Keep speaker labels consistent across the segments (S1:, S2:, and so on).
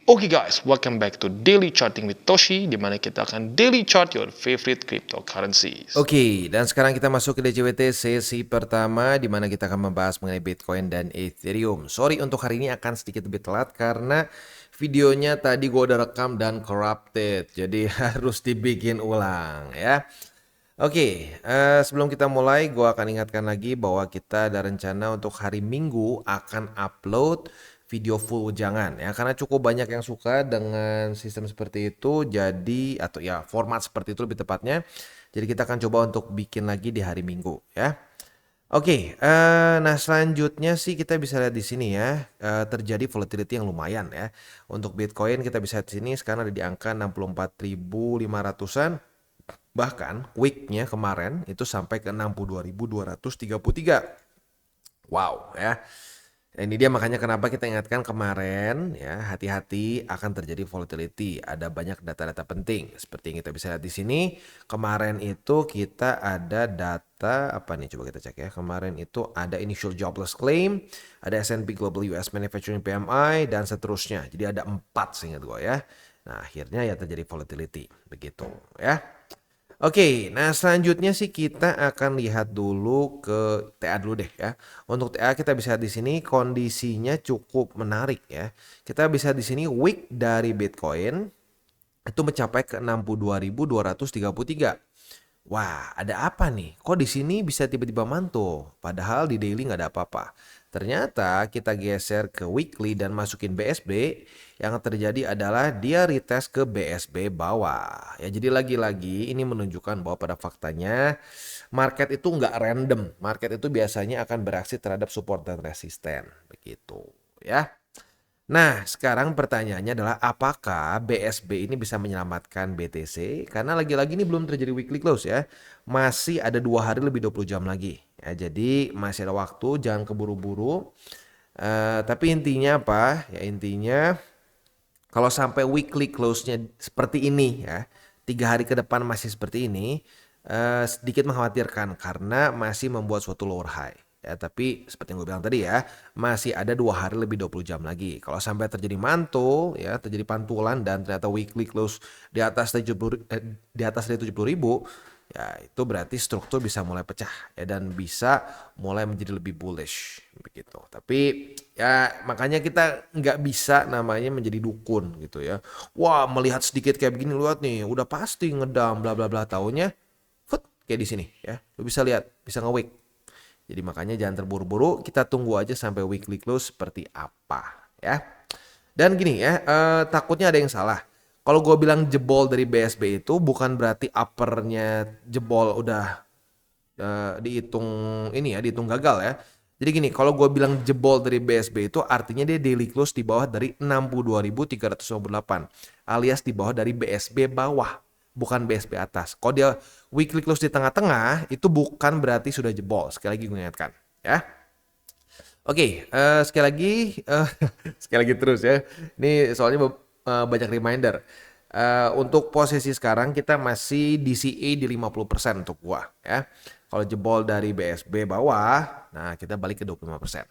S1: Oke guys, welcome back to Daily Charting with Toshi, di mana kita akan daily chart your favorite cryptocurrencies.
S2: Oke, dan sekarang kita masuk ke DJWT sesi pertama di mana kita akan membahas mengenai Bitcoin dan Ethereum. Sorry untuk hari ini akan sedikit lebih telat karena videonya tadi gue udah rekam dan corrupted, jadi harus dibikin ulang ya. Oke, sebelum kita mulai, gue akan ingatkan lagi bahwa kita ada rencana untuk hari Minggu akan upload video full ujangan ya, karena cukup banyak yang suka dengan sistem seperti itu, jadi atau ya format seperti itu lebih tepatnya. Jadi kita akan coba untuk bikin lagi di hari Minggu ya. Oke, nah selanjutnya sih kita bisa lihat di sini ya, terjadi volatility yang lumayan ya. Untuk Bitcoin kita bisa lihat di sini sekarang ada di angka 64.500-an. Bahkan weeknya kemarin itu sampai ke 62.233. Wow ya. Ini dia makanya kenapa kita ingatkan kemarin ya, hati-hati akan terjadi volatility. Ada banyak data-data penting seperti yang kita bisa lihat di sini. Kemarin itu kita ada data apa nih, coba kita cek ya. Kemarin itu ada initial jobless claim, ada S&P Global US Manufacturing PMI dan seterusnya. Jadi ada 4 seingat gue ya. Nah, akhirnya ya terjadi volatility begitu ya. Oke, nah selanjutnya sih kita akan lihat dulu ke TA dulu deh ya. Untuk TA kita bisa lihat di sini kondisinya cukup menarik ya. Kita bisa di sini week dari Bitcoin itu mencapai ke 62.233. Wah, ada apa nih? Kok di sini bisa tiba-tiba mantul? Padahal di daily nggak ada apa-apa. Ternyata kita geser ke weekly dan masukin BSB, yang terjadi adalah dia retest ke BSB bawah. Ya, jadi lagi-lagi ini menunjukkan bahwa pada faktanya market itu nggak random. Market itu biasanya akan bereaksi terhadap support dan resisten. Begitu ya. Nah, sekarang pertanyaannya adalah apakah BSB ini bisa menyelamatkan BTC? Karena lagi-lagi ini belum terjadi weekly close ya. Masih ada 2 hari lebih 20 jam lagi. Ya, jadi masih ada waktu, jangan keburu-buru. Tapi intinya apa? Ya intinya kalau sampai weekly close-nya seperti ini ya, 3 hari ke depan masih seperti ini, sedikit mengkhawatirkan karena masih membuat suatu lower high. Ya, tapi seperti yang gue bilang tadi ya, masih ada 2 hari lebih 20 jam lagi. Kalau sampai terjadi mantul, ya terjadi pantulan dan ternyata weekly close di atas 70 di atas dari 70.000, ya itu berarti struktur bisa mulai pecah ya dan bisa mulai menjadi lebih bullish begitu. Tapi ya makanya kita nggak bisa namanya menjadi dukun gitu ya. Wah, melihat sedikit kayak begini, lihat nih udah pasti ngedam bla bla bla, taunya foot kayak di sini ya. Lu bisa lihat, bisa nge-wake. Jadi makanya jangan terburu-buru, kita tunggu aja sampai weekly close seperti apa ya. Dan gini ya, takutnya ada yang salah. Kalau gue bilang jebol dari BSB itu bukan berarti uppernya jebol udah dihitung ini ya, dihitung gagal ya. Jadi gini, kalau gue bilang jebol dari BSB itu artinya dia daily close di bawah dari 62.358 alias di bawah dari BSB bawah, bukan BSB atas. Kalau dia weekly close di tengah-tengah itu bukan berarti sudah jebol. Sekali lagi gue ingatkan ya. Oke, sekali lagi sekali lagi terus ya. Ini soalnya banyak reminder. Untuk posisi sekarang kita masih DCA di 50% untuk gua ya. Kalau jebol dari BSB bawah, nah kita balik ke 25%.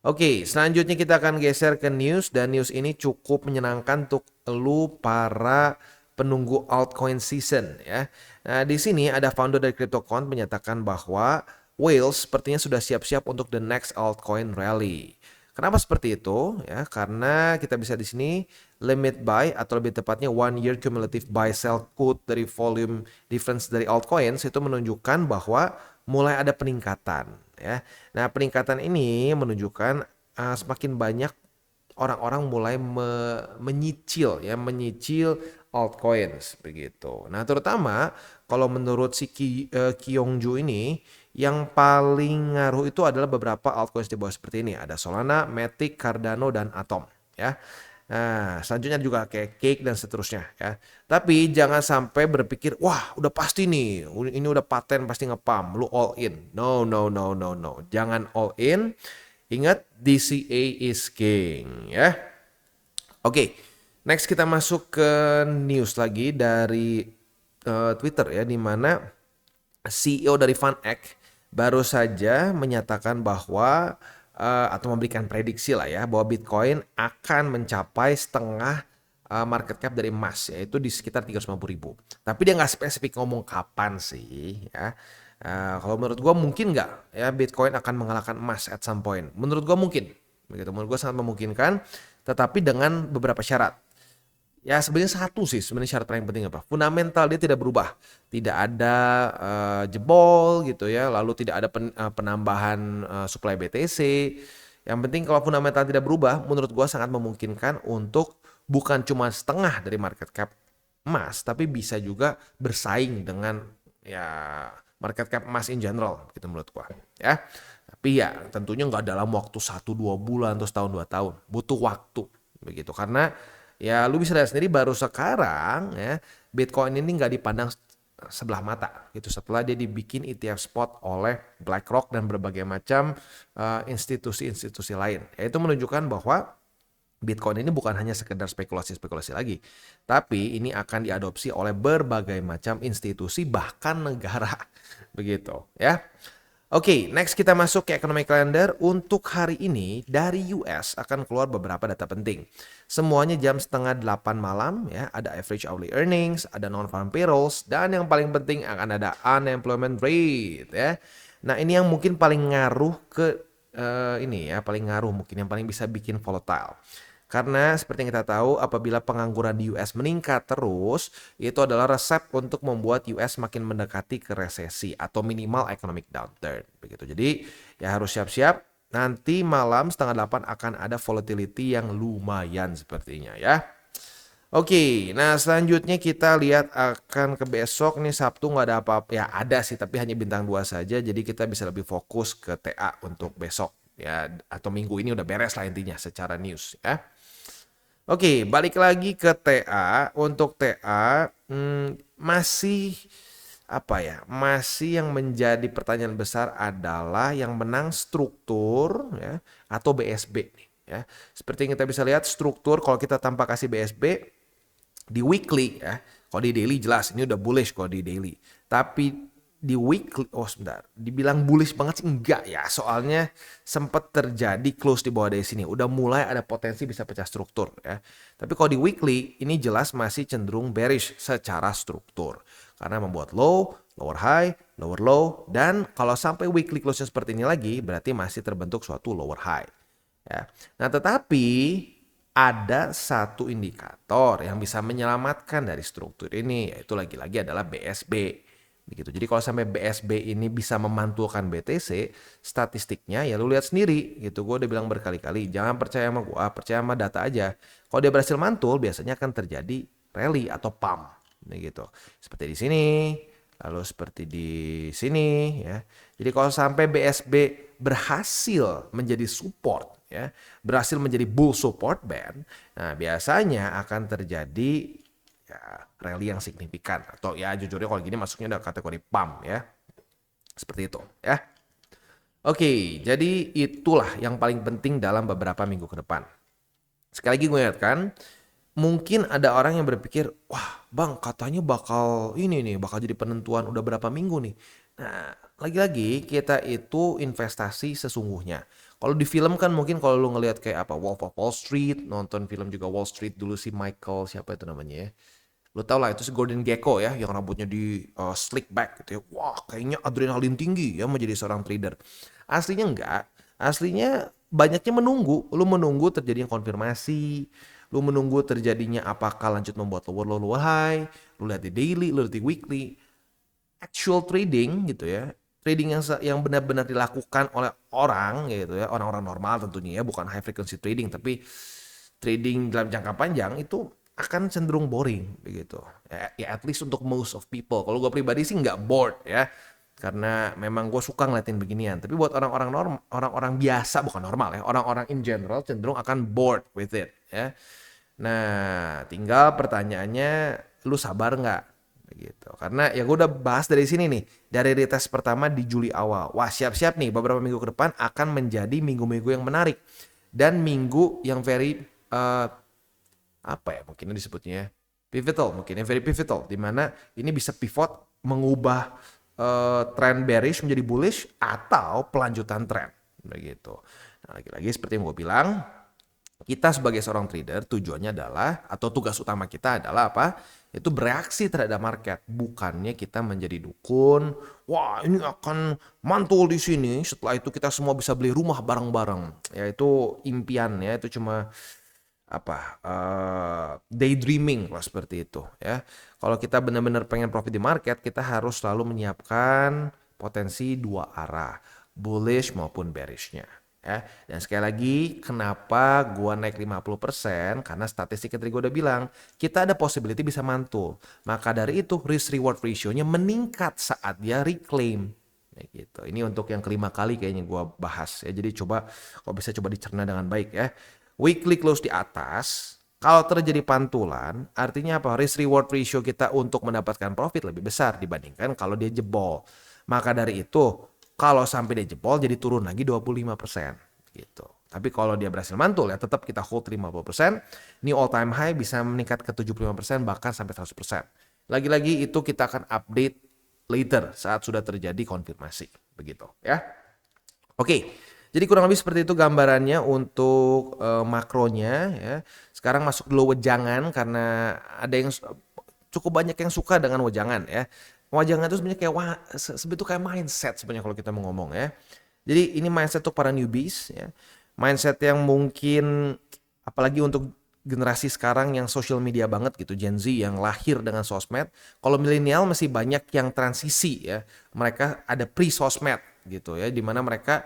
S2: Oke, selanjutnya kita akan geser ke news dan news ini cukup menyenangkan untuk lu para penunggu altcoin season ya. Nah, di sini ada founder dari CryptoCon menyatakan bahwa Whales sepertinya sudah siap-siap untuk the next altcoin rally. Kenapa seperti itu? Ya, karena kita bisa di sini limit buy atau lebih tepatnya 1 year cumulative buy sell quote dari volume difference dari altcoins itu menunjukkan bahwa mulai ada peningkatan ya. Nah, peningkatan ini menunjukkan semakin banyak orang-orang mulai menyicil ya, menyicil altcoins begitu. Nah, terutama kalau menurut si Kyongju ini yang paling ngaruh itu adalah beberapa altcoins di bawah seperti ini. Ada Solana, Matic, Cardano dan Atom ya. Nah, selanjutnya juga kayak Cake dan seterusnya ya. Tapi jangan sampai berpikir, wah udah pasti nih, ini udah paten pasti ngepam, lu all in. No, no, no, no, no. Jangan all in. Ingat, DCA is king ya. Oke, next kita masuk ke news lagi dari Twitter ya, di mana CEO dari FunEgg baru saja menyatakan bahwa atau memberikan prediksi lah ya bahwa Bitcoin akan mencapai setengah market cap dari emas, yaitu di sekitar 350.000. Tapi dia nggak spesifik ngomong kapan sih ya. Kalau menurut gua mungkin nggak ya Bitcoin akan mengalahkan emas at some point. Menurut gua mungkin, begitu. Menurut gua sangat memungkinkan, tetapi dengan beberapa syarat. Ya sebenarnya satu sih sebenarnya syarat paling penting apa? Fundamental dia tidak berubah, tidak ada jebol gitu ya, lalu tidak ada penambahan supply BTC. Yang penting kalau fundamental tidak berubah, menurut gua sangat memungkinkan untuk bukan cuma setengah dari market cap emas, tapi bisa juga bersaing dengan ya market cap emas in general gitu menurut gua ya. Tapi ya tentunya nggak dalam waktu 1-2 bulan atau setahun 2 tahun, butuh waktu begitu karena ya lu bisa lihat sendiri baru sekarang ya Bitcoin ini nggak dipandang sebelah mata gitu setelah dia dibikin ETF spot oleh BlackRock dan berbagai macam institusi-institusi lain. Itu menunjukkan bahwa Bitcoin ini bukan hanya sekedar spekulasi-spekulasi lagi, tapi ini akan diadopsi oleh berbagai macam institusi bahkan negara begitu ya. Oke, next kita masuk ke economic calendar. Untuk hari ini dari US akan keluar beberapa data penting. Semuanya jam setengah 8 malam ya. Ada average hourly earnings, ada non-farm payrolls, dan yang paling penting akan ada unemployment rate ya. Nah ini yang mungkin paling ngaruh ke ini ya, paling ngaruh mungkin yang paling bisa bikin volatile. Karena seperti yang kita tahu apabila pengangguran di US meningkat terus, itu adalah resep untuk membuat US makin mendekati ke resesi atau minimal economic downturn. Begitu. Jadi ya harus siap-siap. Nanti malam setengah 8 akan ada volatility yang lumayan sepertinya ya. Oke, nah selanjutnya kita lihat akan ke besok nih Sabtu nggak ada apa-apa. Ya ada sih tapi hanya bintang 2 saja. Jadi kita bisa lebih fokus ke TA untuk besok ya atau minggu ini udah beres lah intinya secara news ya. Oke, balik lagi ke TA. Untuk TA masih apa ya? Masih yang menjadi pertanyaan besar adalah yang menang struktur ya atau BSB nih ya. Seperti yang kita bisa lihat struktur kalau kita tanpa kasih BSB di weekly ya. Kalau di daily jelas ini udah bullish kalau di daily. Tapi di weekly, oh sebentar, dibilang bullish banget sih enggak ya. Soalnya sempat terjadi close di bawah dari sini. Udah mulai ada potensi bisa pecah struktur ya. Tapi kalau di weekly ini jelas masih cenderung bearish secara struktur. Karena membuat low, lower high, lower low. Dan kalau sampai weekly close seperti ini lagi berarti masih terbentuk suatu lower high. Ya. Nah tetapi ada satu indikator yang bisa menyelamatkan dari struktur ini yaitu lagi-lagi adalah BSB. Begitu. Jadi kalau sampai BSB ini bisa memantulkan BTC, statistiknya ya lu lihat sendiri gitu. Gue udah bilang berkali-kali, jangan percaya sama gue, percaya sama data aja. Kalau dia berhasil mantul, biasanya akan terjadi rally atau pump. Begitu. Seperti di sini, lalu seperti di sini ya. Jadi kalau sampai BSB berhasil menjadi support ya, berhasil menjadi bull support band, nah biasanya akan terjadi ya, rally yang signifikan atau ya jujurnya kalau gini masuknya udah kategori pump ya. Seperti itu ya. Oke, jadi itulah yang paling penting dalam beberapa minggu ke depan. Sekali lagi gue ingatkan, mungkin ada orang yang berpikir, wah bang katanya bakal ini nih, bakal jadi penentuan udah berapa minggu nih. Nah, lagi-lagi kita itu investasi sesungguhnya. Kalau di film kan mungkin kalau lu ngelihat kayak apa Wolf of Wall Street, nonton film juga Wall Street dulu si Michael siapa itu namanya ya. Lu tau lah itu si Gordon Gekko ya yang rambutnya di slick back gitu ya. Wah kayaknya adrenalin tinggi ya menjadi seorang trader. Aslinya enggak. Aslinya banyaknya menunggu. Lu menunggu terjadinya konfirmasi. Lu menunggu terjadinya apakah lanjut membuat lower low lower high. Lu lihat di daily, lu lihat di weekly. Actual trading gitu ya. Trading yang benar-benar dilakukan oleh orang gitu ya. Orang-orang normal tentunya ya. Bukan high frequency trading. Tapi trading dalam jangka panjang itu akan cenderung boring begitu ya at least untuk most of people. Kalau gue pribadi sih nggak bored ya karena memang gue suka ngeliatin beginian, tapi buat orang-orang biasa bukan normal ya, orang-orang in general cenderung akan bored with it ya. Nah tinggal pertanyaannya lu sabar nggak begitu karena ya gue udah bahas dari sini nih dari retest pertama di Juli awal. Wah siap-siap nih beberapa minggu ke depan akan menjadi minggu-minggu yang menarik dan minggu yang very apa ya mungkin disebutnya pivotal, mungkin very pivotal di mana ini bisa pivot mengubah tren bearish menjadi bullish atau pelanjutan tren begitu. Nah, lagi-lagi seperti yang gue bilang, kita sebagai seorang trader tujuannya adalah atau tugas utama kita adalah apa? Itu bereaksi terhadap market, bukannya kita menjadi dukun. Wah, ini akan mantul di sini. Setelah itu kita semua bisa beli rumah bareng-bareng. Ya itu impian ya, itu cuma daydreaming lah seperti itu ya. Kalau kita benar-benar pengen profit di market, kita harus selalu menyiapkan potensi dua arah, bullish maupun bearishnya ya. Dan sekali lagi, kenapa gua naik 50%? Karena statistik yang tadi gua udah bilang, kita ada possibility bisa mantul. Maka dari itu risk reward ratio-nya meningkat saat dia reclaim. Ya gitu. Ini untuk yang kelima kali kayaknya gua bahas ya. Jadi coba kalau bisa coba dicerna dengan baik ya. Weekly close di atas, kalau terjadi pantulan, artinya apa? Risk reward ratio kita untuk mendapatkan profit lebih besar dibandingkan kalau dia jebol. Maka dari itu, kalau sampai dia jebol jadi turun lagi 25% gitu. Tapi kalau dia berhasil mantul ya tetap kita hold 50%. Ini all time high bisa meningkat ke 75% bahkan sampai 100%. Lagi-lagi itu kita akan update later saat sudah terjadi konfirmasi begitu ya. Oke. Jadi kurang lebih seperti itu gambarannya untuk makronya ya. Sekarang masuk dulu wejangan karena ada yang cukup banyak yang suka dengan wejangan ya. Wejangan itu sebenarnya kayak sebetulnya kayak mindset sebenarnya kalau kita mau ngomong ya. Jadi ini mindset untuk para newbies ya. Mindset yang mungkin apalagi untuk generasi sekarang yang social media banget gitu, Gen Z yang lahir dengan sosmed. Kalau milenial masih banyak yang transisi ya. Mereka ada pre-sosmed gitu ya, di mana mereka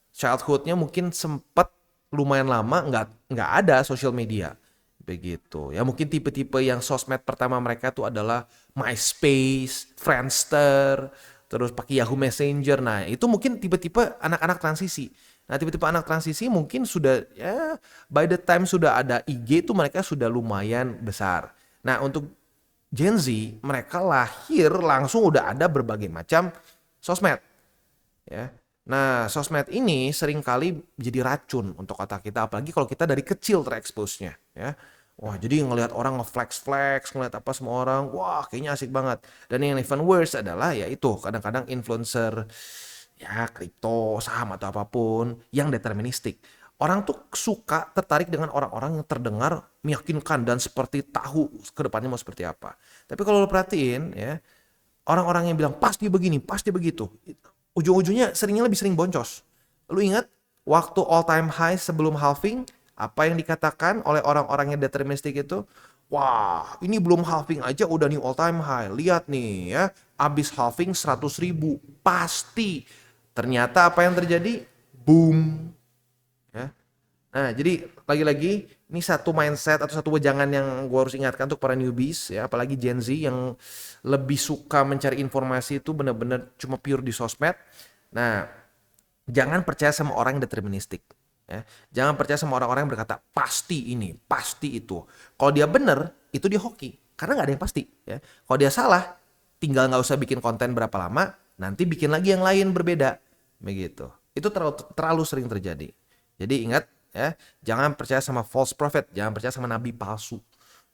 S2: childhoodnya mungkin sempat lumayan lama nggak ada social media begitu ya. Mungkin tipe-tipe yang sosmed pertama mereka tuh adalah MySpace, Friendster, terus pakai Yahoo Messenger. Nah itu mungkin tipe-tipe anak-anak transisi. Nah tipe-tipe anak transisi mungkin sudah ya by the time sudah ada IG tuh mereka sudah lumayan besar. Nah untuk Gen Z mereka lahir langsung udah ada berbagai macam sosmed ya. Nah, sosmed ini seringkali jadi racun untuk otak kita, apalagi kalau kita dari kecil tereksposnya, ya. Wah, jadi ngelihat orang ngeflex-flex, ngelihat apa semua orang, wah kayaknya asik banget. Dan yang even worse adalah ya itu, kadang-kadang influencer, ya kripto, saham atau apapun yang deterministik. Orang tuh suka tertarik dengan orang-orang yang terdengar meyakinkan dan seperti tahu ke depannya mau seperti apa. Tapi kalau lo perhatiin ya, orang-orang yang bilang pasti begini, pasti begitu, ujung-ujungnya lebih sering boncos. Lu ingat waktu all time high sebelum halving, apa yang dikatakan oleh orang-orang yang deterministik itu? Wah, ini belum halving aja udah nih all time high. Lihat nih ya, abis halving 100.000. Pasti. Ternyata apa yang terjadi? Boom. Ya. Nah, jadi lagi-lagi ini satu mindset atau satu wejangan yang gue harus ingatkan untuk para newbies ya, apalagi Gen Z yang lebih suka mencari informasi itu benar-benar cuma pure di sosmed. Nah, jangan percaya sama orang yang deterministik ya. Jangan percaya sama orang-orang yang berkata pasti ini, pasti itu. Kalau dia benar, itu dia hoki karena nggak ada yang pasti ya. Kalau dia salah, tinggal nggak usah bikin konten berapa lama, nanti bikin lagi yang lain berbeda begitu. Itu terlalu sering terjadi. Jadi ingat ya, jangan percaya sama false prophet, jangan percaya sama nabi palsu.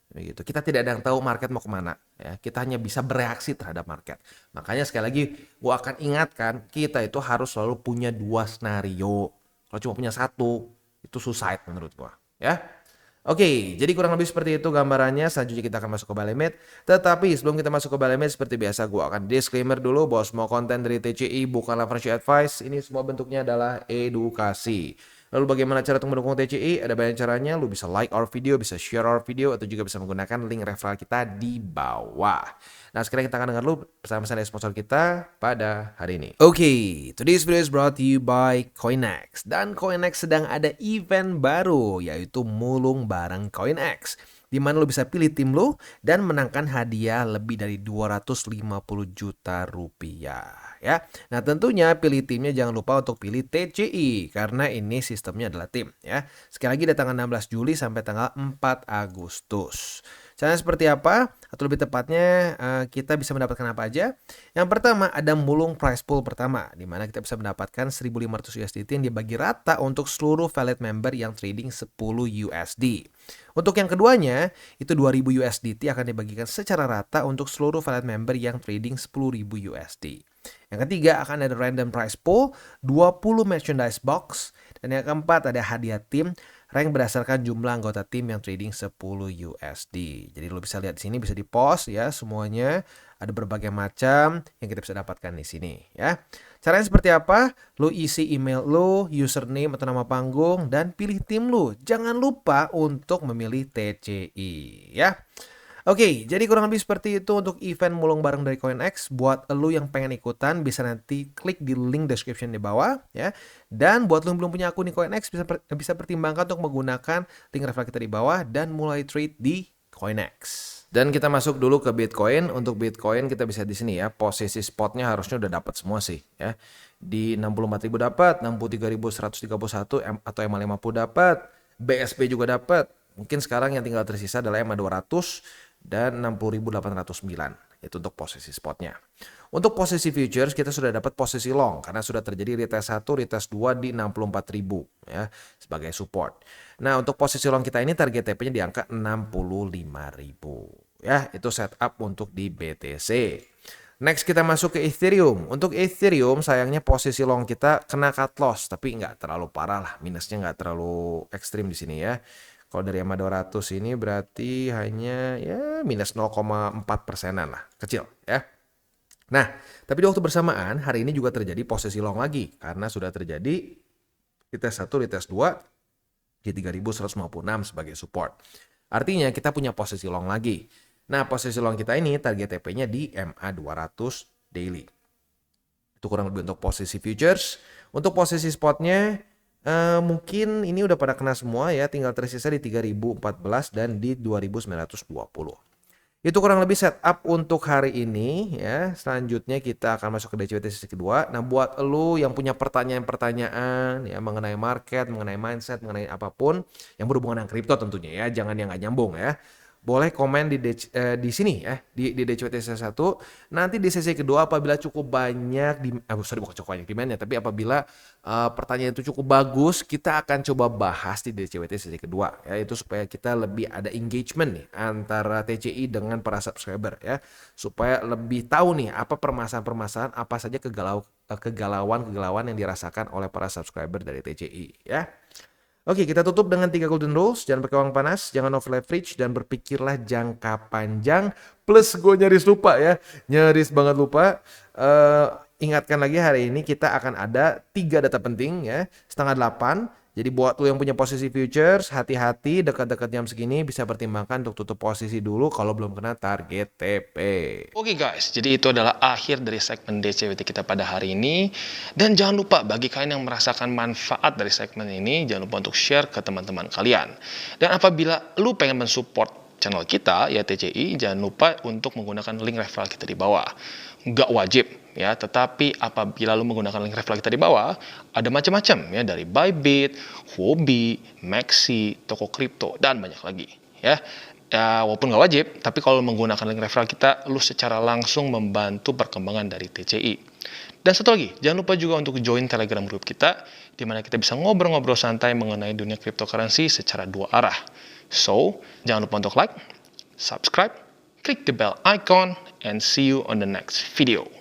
S2: Begitu. Kita tidak ada yang tahu market mau kemana. Ya, kita hanya bisa bereaksi terhadap market. Makanya sekali lagi, gua akan ingatkan kita itu harus selalu punya dua skenario. Kalau cuma punya satu, itu suicide menurut gua. Ya. Oke, jadi kurang lebih seperti itu gambarannya. Selanjutnya kita akan masuk ke buy limit. Tetapi sebelum kita masuk ke buy limit, seperti biasa gue akan disclaimer dulu bahwa semua konten dari TCI bukanlah financial advice. Ini semua bentuknya adalah edukasi. Lalu bagaimana cara untuk mendukung TCI? Ada banyak caranya. Lu bisa like our video, bisa share our video, atau juga bisa menggunakan link referral kita di bawah. Nah sekarang kita akan dengar dulu pesan-pesan dari sponsor kita pada hari ini. Oke, today's video is brought to you by CoinX. Dan CoinX sedang ada event baru, yaitu mulung bareng CoinX, di mana lo bisa pilih tim lo dan menangkan hadiah lebih dari 250 juta rupiah ya. Nah tentunya pilih timnya jangan lupa untuk pilih TCI karena ini sistemnya adalah tim ya. Sekali lagi dari tanggal 16 Juli sampai tanggal 4 Agustus. Caranya seperti apa? Atau lebih tepatnya kita bisa mendapatkan apa aja? Yang pertama ada mulung prize pool pertama, di mana kita bisa mendapatkan 1.500 USDT yang dibagi rata untuk seluruh valid member yang trading 10 USD. Untuk yang keduanya, itu 2.000 USDT akan dibagikan secara rata untuk seluruh valid member yang trading 10.000 USD. Yang ketiga akan ada random prize pool, 20 merchandise box, dan yang keempat ada hadiah tim rank berdasarkan jumlah anggota tim yang trading 10 USD. Jadi lo bisa lihat di sini, bisa di post ya semuanya. Ada berbagai macam yang kita bisa dapatkan di sini ya. Caranya seperti apa? Lo isi email lo, username atau nama panggung, dan pilih tim lo. Jangan lupa untuk memilih TCI ya. Oke, jadi kurang lebih seperti itu untuk event mulung bareng dari CoinX. Buat lo yang pengen ikutan, bisa nanti klik di link description di bawah ya. Dan buat lo yang belum punya akun di CoinX, bisa pertimbangkan untuk menggunakan link referral kita di bawah dan mulai trade di CoinX. Dan kita masuk dulu ke Bitcoin. Untuk Bitcoin kita bisa di sini ya. Posisi spotnya harusnya udah dapat semua sih ya. Di 64.000 dapat, 63.131 atau MA50 dapat, BSP juga dapat. Mungkin sekarang yang tinggal tersisa adalah MA200 dan 60.809. Itu untuk posisi spotnya. Untuk posisi futures kita sudah dapat posisi long karena sudah terjadi retest 1, retest 2 di 64.000 ya sebagai support. Nah, untuk posisi long kita ini target TP-nya di angka 65.000 ya. Itu setup untuk di BTC. Next kita masuk ke Ethereum. Untuk Ethereum sayangnya posisi long kita kena cut loss tapi nggak terlalu parah lah, minusnya nggak terlalu ekstrim di sini ya. Kalau dari MA200 ini berarti hanya ya minus 0,4%-an lah, kecil ya. Nah, tapi di waktu bersamaan hari ini juga terjadi posisi long lagi karena sudah terjadi retest 1, retest 2 di 3.156 sebagai support. Artinya kita punya posisi long lagi. Nah, posisi long kita ini target TP-nya di MA200 daily. Itu kurang lebih untuk posisi futures. Untuk posisi spotnya mungkin ini udah pada kena semua ya, tinggal tersisa di 3014 dan di 2920. Itu kurang lebih setup untuk hari ini ya. Selanjutnya kita akan masuk ke DCWT sesi kedua. Nah, buat lo yang punya pertanyaan-pertanyaan ya mengenai market, mengenai mindset, mengenai apapun yang berhubungan dengan kripto tentunya ya, jangan yang nggak nyambung ya. Boleh komen di sini ya, di DCWT sesi 1. Nanti di sesi kedua apabila cukup banyak bukan cukup banyak demandnya, tapi apabila pertanyaan itu cukup bagus, kita akan coba bahas di DCWT sesi kedua ya, itu supaya kita lebih ada engagement nih antara TCI dengan para subscriber ya, supaya lebih tahu nih apa permasalahan-permasalahan, apa saja kegalauan yang dirasakan oleh para subscriber dari TCI ya. Oke, kita tutup dengan 3 golden rules. Jangan pakai uang panas, jangan over leverage, dan berpikirlah jangka panjang. Plus gue nyaris lupa ya, nyaris banget lupa. Ingatkan lagi hari ini kita akan ada 3 data penting ya, 7:30. Jadi buat lo yang punya posisi futures, hati-hati dekat-dekat jam segini bisa pertimbangkan untuk tutup posisi dulu kalau belum kena target TP.
S1: Oke guys, jadi itu adalah akhir dari segmen DCWT kita pada hari ini. Dan jangan lupa bagi kalian yang merasakan manfaat dari segmen ini, jangan lupa untuk share ke teman-teman kalian. Dan apabila lu pengen mensupport channel kita, ya TCI, jangan lupa untuk menggunakan link referral kita di bawah. Nggak wajib ya, tetapi apabila lu menggunakan link referral kita di bawah, ada macam-macam ya, dari Bybit, Huobi, Maxi, toko kripto, dan banyak lagi ya. Ya, walaupun nggak wajib, tapi kalau menggunakan link referral kita, lu secara langsung membantu perkembangan dari TCI. Dan satu lagi, jangan lupa juga untuk join Telegram group kita, di mana kita bisa ngobrol-ngobrol santai mengenai dunia cryptocurrency secara 2 arah. So, jangan lupa untuk like, subscribe, click the bell icon, and see you on the next video.